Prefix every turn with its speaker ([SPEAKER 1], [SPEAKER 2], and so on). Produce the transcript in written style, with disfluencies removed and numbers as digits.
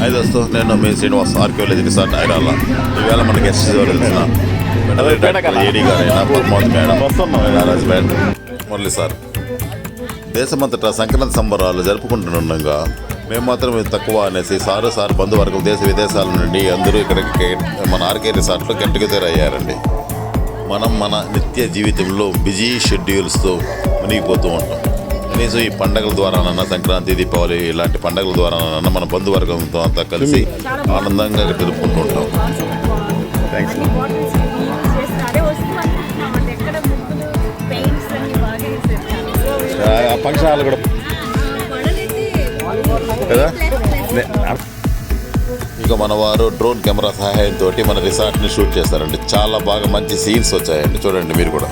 [SPEAKER 1] ఐదు వస్తూ నేను మీ శ్రీనివాస్ ఆర్కియోలజీ రిసార్ట్ ఐరాల. ఈవేళ మనకి ఎస్సీ తెలిసిన ఏడీ గారైనా Padmavathi madam, husband Murali sir. దేశమంతటా సంక్రాంతి సంబరాలు జరుపుకుంటుండగా మేము మాత్రం తక్కువ అనేసి సారు బంధువర్గం దేశ విదేశాల నుండి అందరూ ఇక్కడికి మన ఆర్కే రిసార్ట్లో గెట్ టుగెదర్ అయ్యారండి. మనం మన నిత్య జీవితంలో బిజీ షెడ్యూల్స్తో మునిగిపోతూ ఉంటాం. కనీసం ఈ పండగల ద్వారానన్నా, సంక్రాంతి, దీపావళి ఇలాంటి పండగల ద్వారానన్నా మన బంధువర్గంతో అంతా కలిసి ఆనందంగా జరుపుకుంటూ ఉంటాం. థ్యాంక్స్. ఫంక్షన్ హాల్ కూడా కదా. ఇక మన వారు డ్రోన్ కెమెరా సహాయంతో మన రిసార్ట్ని షూట్ చేస్తారండి. చాలా బాగా మంచి సీన్స్ వచ్చాయండి, చూడండి మీరు కూడా.